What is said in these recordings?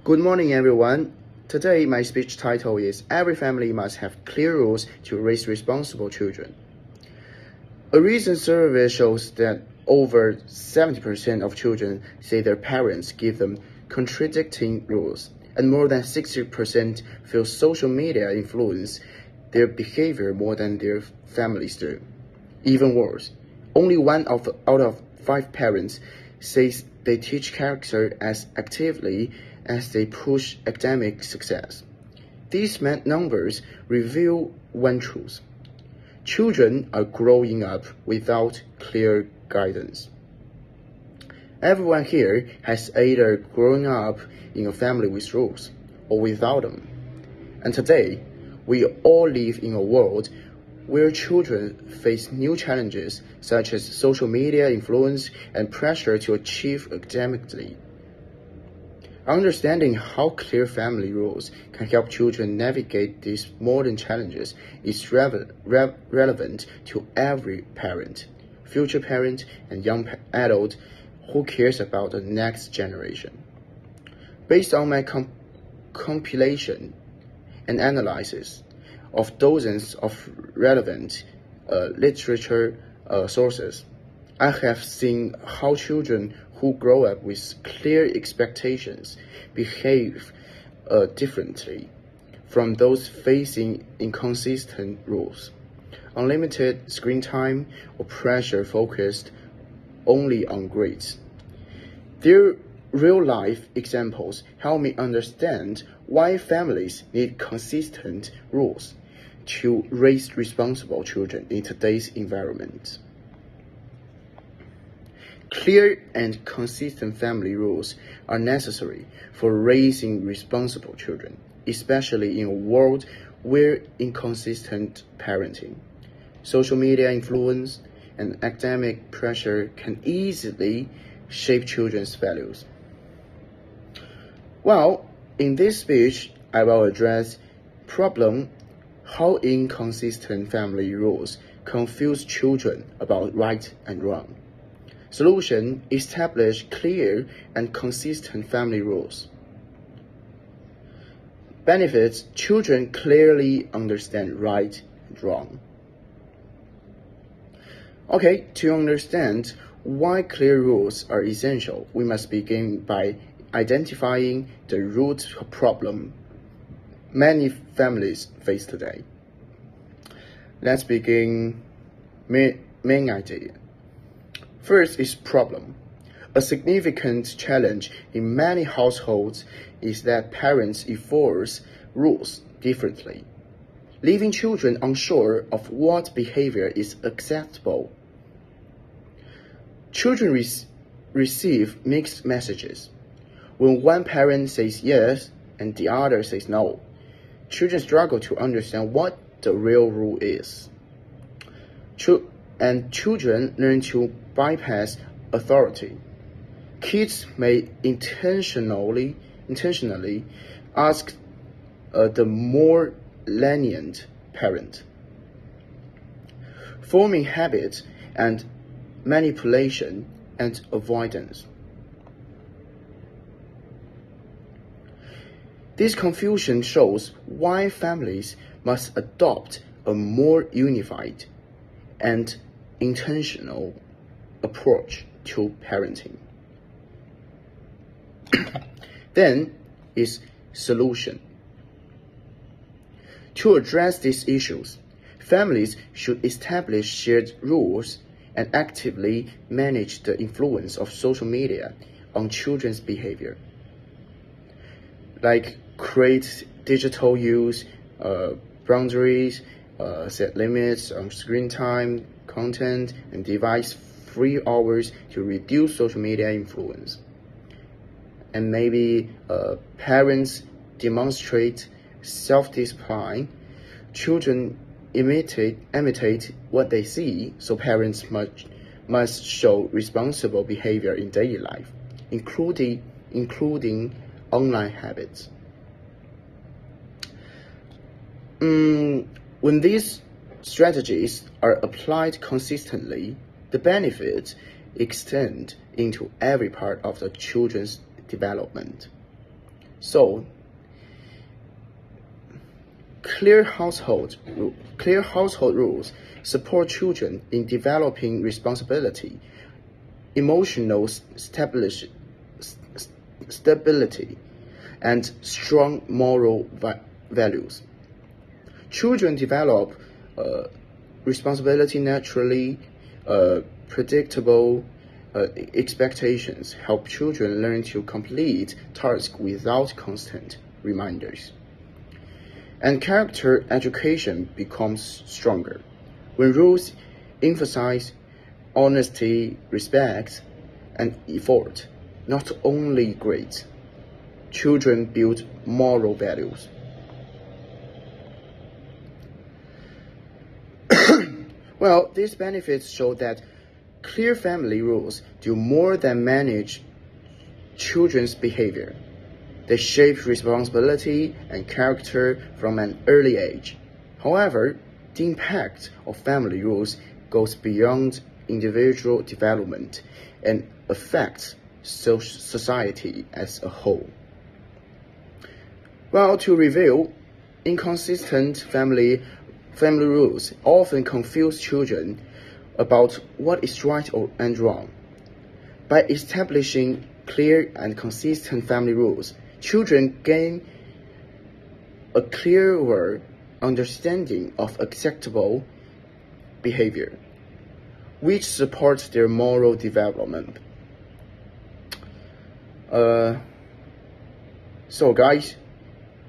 Good morning, everyone. Today, my speech title is Every Family Must Have Clear Rules to Raise Responsible Children. A recent survey shows that over 70% of children say their parents give them contradicting rules, and more than 60% feel social media influence their behavior more than their families do. Even worse, only one out of 5 parents says they teach character as actively as they push academic success. These numbers reveal one truth. Children are growing up without clear guidance. Everyone here has either grown up in a family with rules or without them. And today, we all live in a world where children face new challenges such as social media influence and pressure to achieve academically. Understanding how clear family rules can help children navigate these modern challenges is relevant to every parent, future parent, and young adult who cares about the next generation. Based on my compilation and analysis of dozens of relevant literature sources, I have seen how children who grow up with clear expectations behave differently from those facing inconsistent rules, unlimited screen time, or pressure focused only on grades. Their real-life examples help me understand why families need consistent rules to raise responsible children in today's environment. Clear and consistent family rules are necessary for raising responsible children, especially in a world where inconsistent parenting, social media influence, and academic pressure can easily shape children's values. Well, in this speech, I will address problem how inconsistent family rules confuse children about right and wrong. Solution: establish clear and consistent family rules. Benefits: children clearly understand right and wrong. Okay, to understand why clear rules are essential, we must begin by identifying the root problem many families face today. Let's begin main idea. First is problem. A significant challenge in many households is that parents enforce rules differently, leaving children unsure of what behavior is acceptable. Children receive mixed messages. When one parent says yes and the other says no, children struggle to understand what the real rule is. And children learn to bypass authority. Kids may intentionally ask the more lenient parent, forming habits and manipulation and avoidance. This confusion shows why families must adopt a more unified and intentional approach to parenting. Then is solution. To address these issues, families should establish shared rules and actively manage the influence of social media on children's behavior, like create digital use boundaries, set limits on screen time, content, and device-free hours to reduce social media influence. And maybe parents demonstrate self-discipline. Children imitate what they see, so parents must show responsible behavior in daily life, including online habits. When these strategies are applied consistently, the benefits extend into every part of the children's development. So, clear household rules support children in developing responsibility, emotional stability, and strong moral values. Children develop responsibility naturally. Predictable expectations help children learn to complete tasks without constant reminders. And character education becomes stronger when rules emphasize honesty, respect, and effort, not only grades. Children build moral values. Well, these benefits show that clear family rules do more than manage children's behavior. They shape responsibility and character from an early age. However, the impact of family rules goes beyond individual development and affects society as a whole. Well, to review, inconsistent family rules often confuse children about what is right and wrong. By establishing clear and consistent family rules, children gain a clearer understanding of acceptable behavior, which supports their moral development. So guys,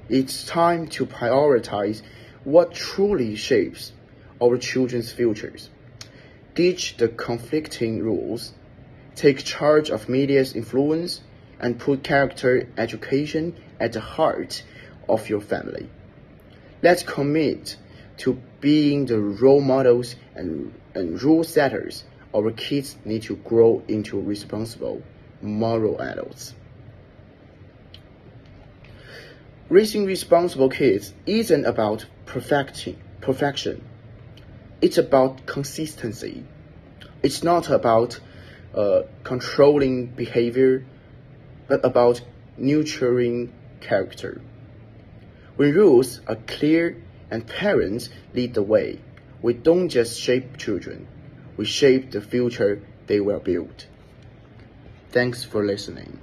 it's time to prioritize what truly shapes our children's futures. Ditch the conflicting rules, take charge of media's influence, and put character education at the heart of your family. Let's commit to being the role models and rule setters our kids need to grow into responsible, moral adults. Raising responsible kids isn't about perfection. It's about consistency. It's not about controlling behavior, but about nurturing character. When rules are clear and parents lead the way, we don't just shape children, we shape the future they will build. Thanks for listening.